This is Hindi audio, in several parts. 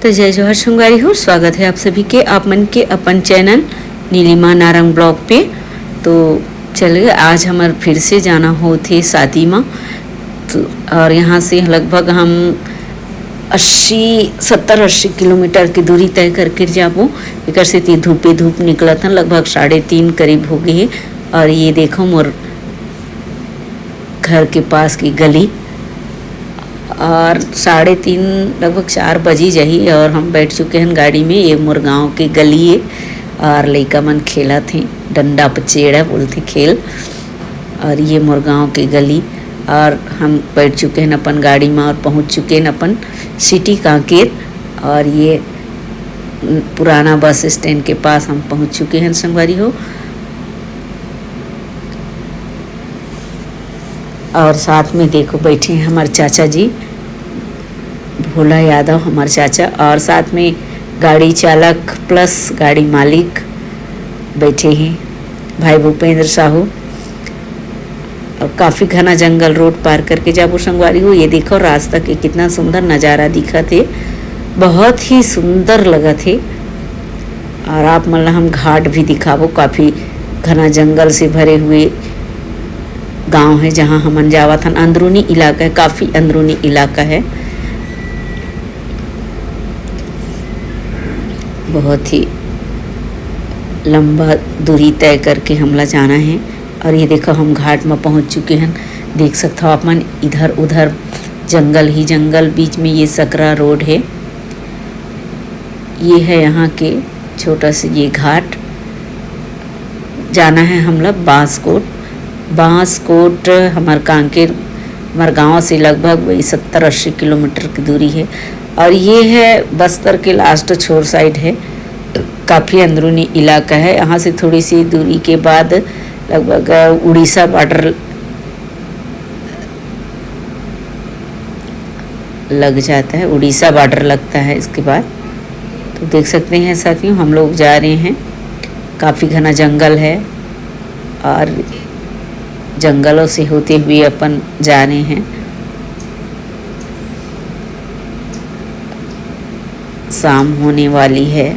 तो जय जोहर संगवारी हो, स्वागत है आप सभी के आप मन के अपन चैनल नीलिमा नारंग ब्लॉग पे। तो चलिए आज हमारे फिर से जाना हो थे शादी में। तो और यहाँ से लगभग हम 70-80 किलोमीटर की दूरी तय करके जाबो। एक से धूप निकला था, लगभग 3:30 करीब हो गई है। और ये देखो मोर घर के पास की गली, और 3:30 लगभग 4 बजी जाही और हम बैठ चुके हैं गाड़ी में। ये मोर गाँव की गली है और लइका मन खेला थे, डंडा पचेड़ा बोलते खेल। और ये मोर गाँव की गली और हम बैठ चुके हैं अपन गाड़ी में और पहुंच चुके हैं अपन सिटी कांकेर। और ये पुराना बस स्टैंड के पास हम पहुंच चुके हैं संगवारी हो। और साथ में देखो बैठे हैं हमारे चाचा जी, भोला यादव हमारे चाचा, और साथ में गाड़ी चालक प्लस गाड़ी मालिक बैठे हैं भाई भूपेंद्र साहू। और काफ़ी घना जंगल रोड पार करके जाबो संगवारी हो। ये देखो रास्ता के कितना सुंदर नज़ारा दिखा थे, बहुत ही सुंदर लगा थे। और आप मतलब हम घाट भी दिखाबो, काफ़ी घना जंगल से भरे हुए गांव है जहां हमन जावा था। अंदरूनी इलाका है, काफ़ी अंदरूनी इलाका है, बहुत ही लंबा दूरी तय करके हमला जाना है। और ये देखो हम घाट में पहुंच चुके हैं, देख सकते हो आप मन, इधर उधर जंगल ही जंगल, बीच में ये सकरा रोड है। ये है यहाँ के छोटा सा ये घाट। जाना है हम लोग बांसकोट हमारे कांकेर हमारे गांव से लगभग वही 70-80 किलोमीटर की दूरी है। और ये है बस्तर के लास्ट छोर साइड है, काफ़ी अंदरूनी इलाका है। यहाँ से थोड़ी सी दूरी के बाद लगभग उड़ीसा बॉर्डर लग जाता है, उड़ीसा बॉर्डर लगता है इसके बाद। तो देख सकते हैं साथियों हम लोग जा रहे हैं, काफ़ी घना जंगल है और जंगलों से होते हुए अपन जा रहे हैं। शाम होने वाली है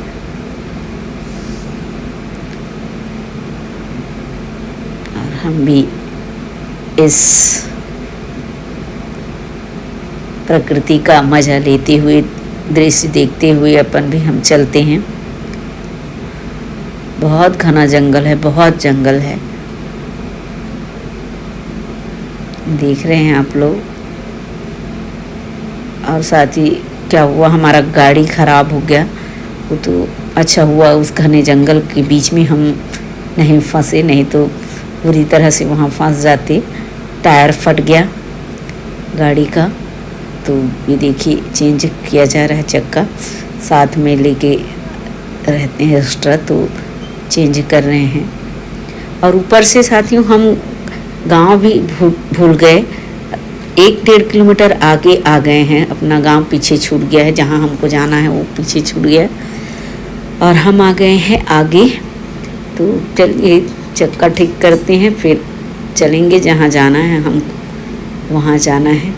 और हम भी इस प्रकृति का मजा लेते हुए, दृश्य देखते हुए अपन भी हम चलते हैं। बहुत घना जंगल है, बहुत जंगल है, देख रहे हैं आप लोग। और साथ ही क्या हुआ, हमारा गाड़ी ख़राब हो गया। वो तो अच्छा हुआ उस घने जंगल के बीच में हम नहीं फंसे, नहीं तो पूरी तरह से वहाँ फंस जाते। टायर फट गया गाड़ी का, तो ये देखिए चेंज किया जा रहा है चक्का, साथ में लेके रहते हैं एक्स्ट्रा, तो चेंज कर रहे हैं। और ऊपर से साथियों हम गांव भी भूल गए, 1-1.5 किलोमीटर आगे आ गए हैं। अपना गांव पीछे छूट गया है, जहां हमको जाना है वो पीछे छूट गया और हम आ गए हैं आगे। तो चलिए चक्का ठीक करते हैं, फिर चलेंगे जहां जाना है, हम वहां जाना है।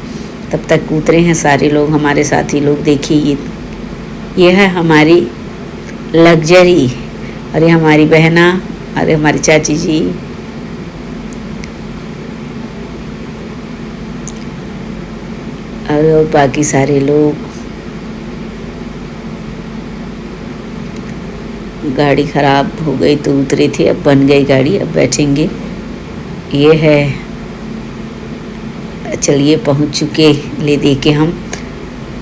तब तक उतरे हैं सारे लोग, हमारे साथी लोग। देखिए ये है हमारी लग्जरी, और ये हमारी बहना, अरे हमारी चाची जी, और बाकी सारे लोग। गाड़ी ख़राब हो गई तो उतरे थे, अब बन गई गाड़ी, अब बैठेंगे। ये है, चलिए पहुंच चुके, ले दे के हम।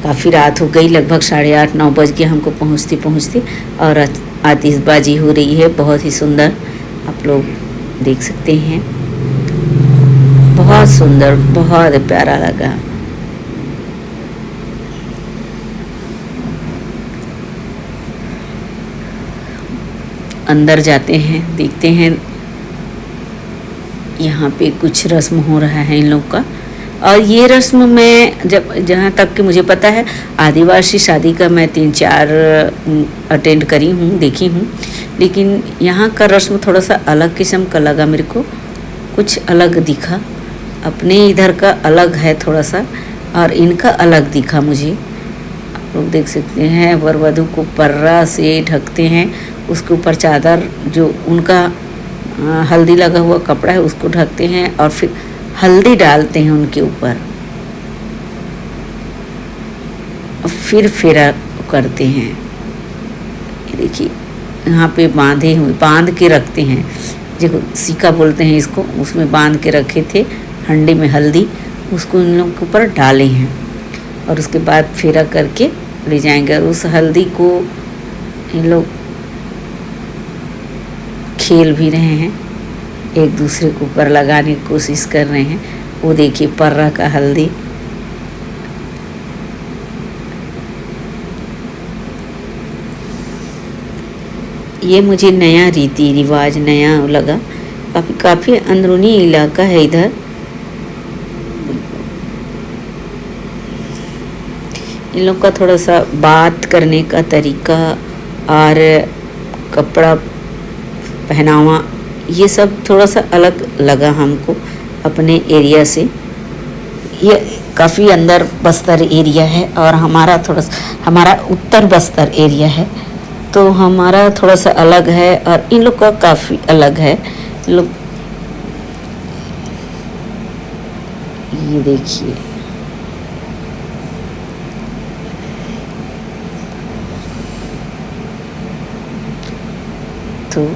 काफ़ी रात हो गई, लगभग 8:30-9 बज गए हमको पहुंचते पहुंचते। और आतिशबाजी हो रही है, बहुत ही सुंदर, आप लोग देख सकते हैं, बहुत सुंदर, बहुत प्यारा लगा। अंदर जाते हैं, देखते हैं यहाँ पे कुछ रस्म हो रहा है इन लोग का। और ये रस्म मैं जहाँ तक कि मुझे पता है, आदिवासी शादी का मैं 3-4 अटेंड करी हूँ, देखी हूँ। लेकिन यहाँ का रस्म थोड़ा सा अलग किस्म का लगा मेरे को, कुछ अलग दिखा। अपने इधर का अलग है थोड़ा सा और इनका अलग दिखा मुझे। लोग देख सकते हैं। वर वधू को पर्रा से ढकते हैं, उसके ऊपर चादर जो उनका हल्दी लगा हुआ कपड़ा है उसको ढकते हैं और फिर हल्दी डालते हैं उनके ऊपर, फिर फेरा करते हैं। ये देखिए यहाँ पे बांध के रखते हैं, जो सिक्का बोलते हैं इसको, उसमें बांध के रखे थे हंडी में हल्दी, उसको इन लोगों के ऊपर डाले हैं और उसके बाद फेरा करके ले जाएंगे। और उस हल्दी को इन लोग खेल भी रहे हैं, एक दूसरे के ऊपर लगाने की कोशिश कर रहे हैं। वो देखिए पर्रा का हल्दी। ये मुझे नया रीति रिवाज नया लगा, काफ़ी अंदरूनी इलाका है इधर। इन लोग का थोड़ा सा बात करने का तरीका और कपड़ा पहनावा ये सब थोड़ा सा अलग लगा हमको अपने एरिया से। ये काफ़ी अंदर बस्तर एरिया है और हमारा उत्तर बस्तर एरिया है, तो हमारा थोड़ा सा अलग है और इन लोग का काफ़ी अलग है। लोग ये देखिए, तो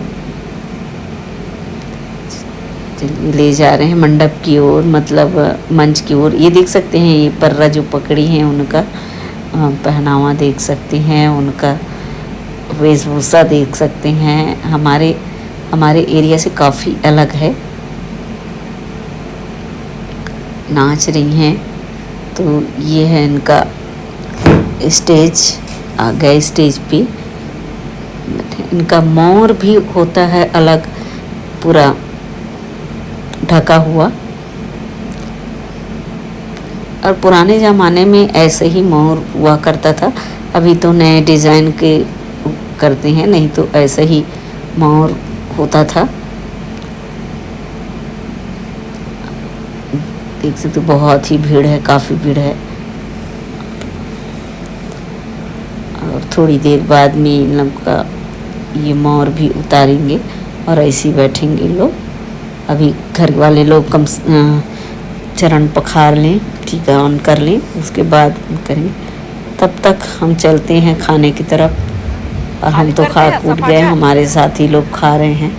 चलिए ले जा रहे हैं मंडप की ओर, मतलब मंच की ओर। ये देख सकते हैं ये पर्रा जो पकड़ी हैं उनका पहनावा देख सकते हैं, उनका वेशभूषा देख सकते हैं, हमारे एरिया से काफ़ी अलग है। नाच रही हैं, तो ये है इनका स्टेज। आ गए स्टेज पे, इनका मोर भी होता है अलग, पूरा ढका हुआ। और पुराने ज़माने में ऐसे ही मोर हुआ करता था, अभी तो नए डिज़ाइन के करते हैं, नहीं तो ऐसे ही मोर होता था। देख सकते बहुत ही भीड़ है, काफ़ी भीड़ है। और थोड़ी देर बाद में इन लोग का ये मोर भी उतारेंगे और ऐसे ही बैठेंगे लोग। अभी घर वाले लोग चरण पखार लें, टीका ऑन कर लें, उसके बाद करेंगे। तब तक हम चलते हैं खाने की तरफ। और हम तो खा कूट गए, हमारे साथी लोग खा रहे हैं।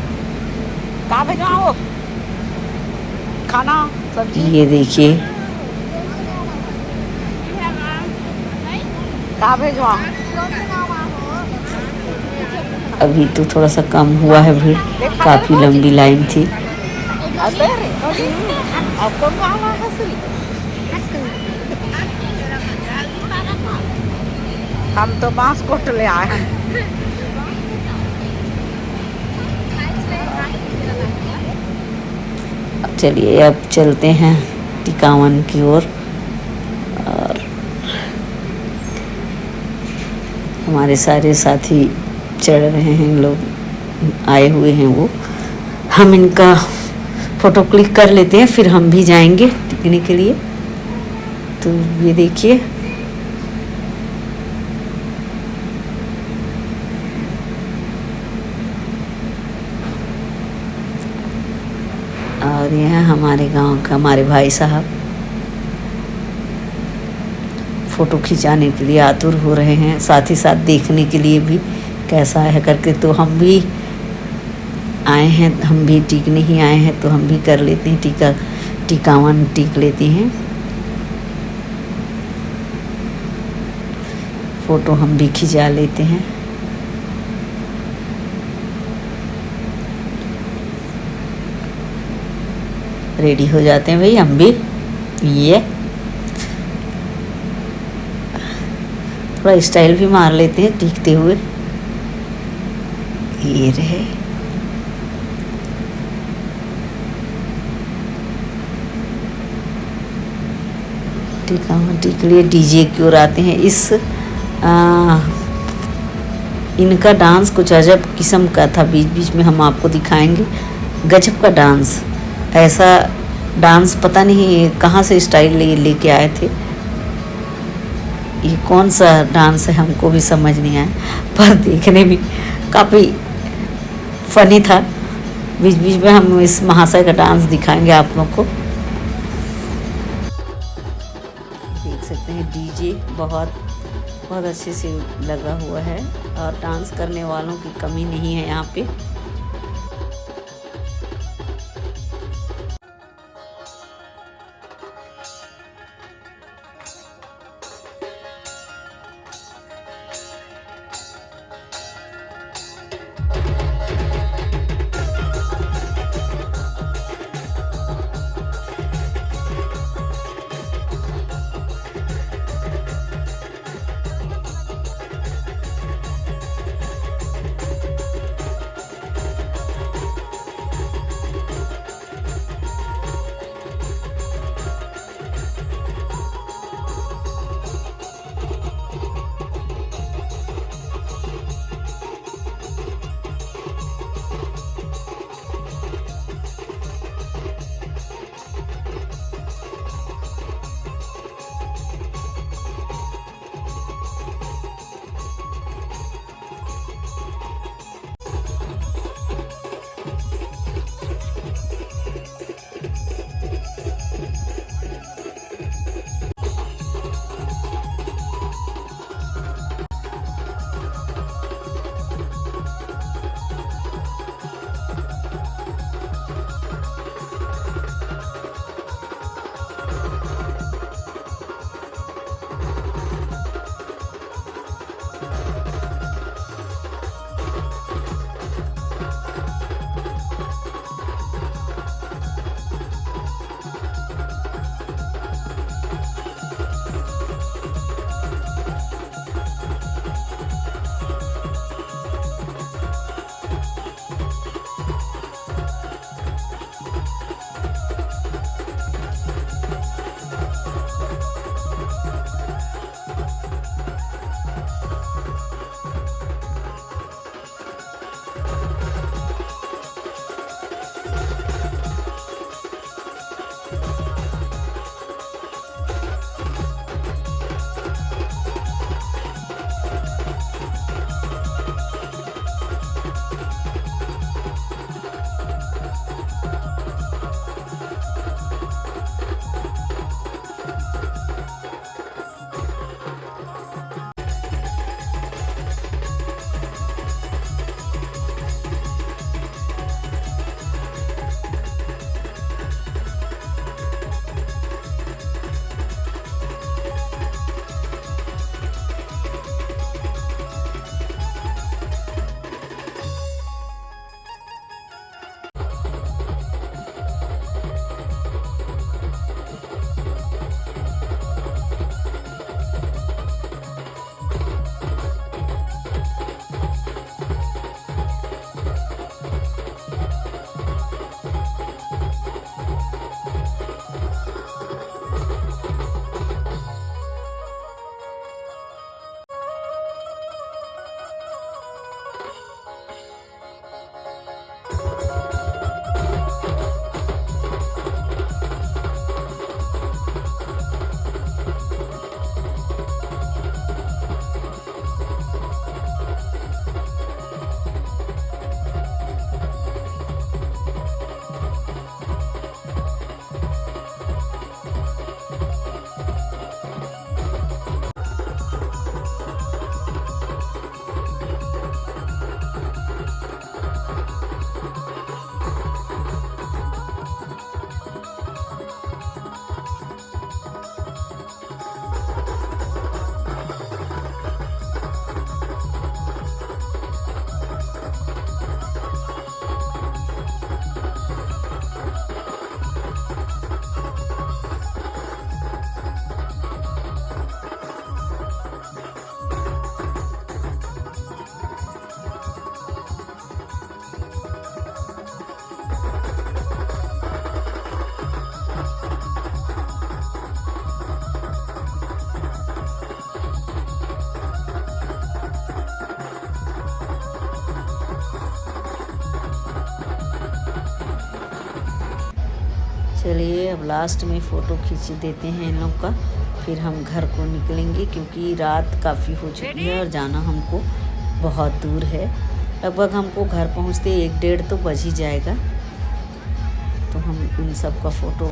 खाना सब्जी ये देखिए, अभी तो थोड़ा सा कम हुआ है भीड़, काफ़ी लंबी लाइन थी। हम तो बांस कोट ले आए हैं। चलिए अब चलते हैं टिकावन की ओर। और हमारे सारे साथी चढ़ रहे हैं, लोग आए हुए हैं, वो हम इनका फ़ोटो क्लिक कर लेते हैं, फिर हम भी जाएंगे टिकने के लिए। तो ये देखिए, और यह हमारे गांव का हमारे भाई साहब फ़ोटो खिंचाने के लिए आतुर हो रहे हैं, साथ ही साथ देखने के लिए भी कैसा है करके। तो हम भी आए हैं, हम भी टीकने ही आए हैं, तो हम भी कर लेते हैं टिकावन टीक लेते हैं। फ़ोटो हम भी खिंचा लेते हैं। रेडी हो जाते हैं भाई हम भी। ये थोड़ा स्टाइल भी मार लेते हैं टीकते हुए। ये रहे, टीक लिए डीजे की ओर आते हैं। इनका डांस कुछ अजब किस्म का था, बीच बीच में हम आपको दिखाएंगे। गजब का डांस, ऐसा डांस पता नहीं कहाँ से स्टाइल लेके आए थे। ये कौन सा डांस है हमको भी समझ नहीं आया, पर देखने में काफ़ी फनी था। बीच बीच में हम इस महाशय का डांस दिखाएंगे आप लोग को। देख सकते हैं डीजे बहुत बहुत अच्छे से लगा हुआ है और डांस करने वालों की कमी नहीं है यहाँ पे। चलिए अब लास्ट में फ़ोटो खींच देते हैं इन लोग का, फिर हम घर को निकलेंगे क्योंकि रात काफ़ी हो चुकी है और जाना हमको बहुत दूर है। लगभग हमको घर पहुंचते 1-1:30 तो बज ही जाएगा। तो हम इन सब का फ़ोटो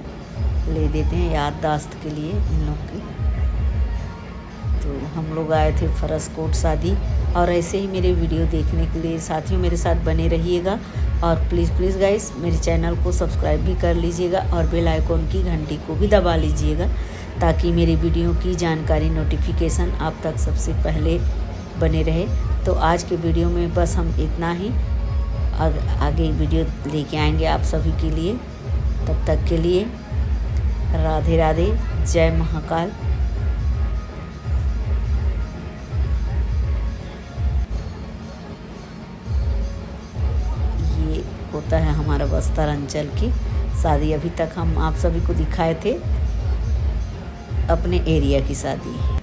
ले देते हैं याददाश्त के लिए इन लोग की। तो हम लोग आए थे फरसकोट शादी। और ऐसे ही मेरे वीडियो देखने के लिए साथियों मेरे साथ बने रहिएगा। और प्लीज़ गाइस मेरे चैनल को सब्सक्राइब भी कर लीजिएगा और बेल आइकॉन की घंटी को भी दबा लीजिएगा ताकि मेरी वीडियो की जानकारी नोटिफिकेशन आप तक सबसे पहले बने रहे। तो आज के वीडियो में बस हम इतना ही, आगे वीडियो लेके आएंगे आप सभी के लिए। तब तक के लिए राधे राधे, जय महाकाल। ये होता है हमारा बस्तर अंचल की शादी। अभी तक हम आप सभी को दिखाए थे अपने एरिया की शादी।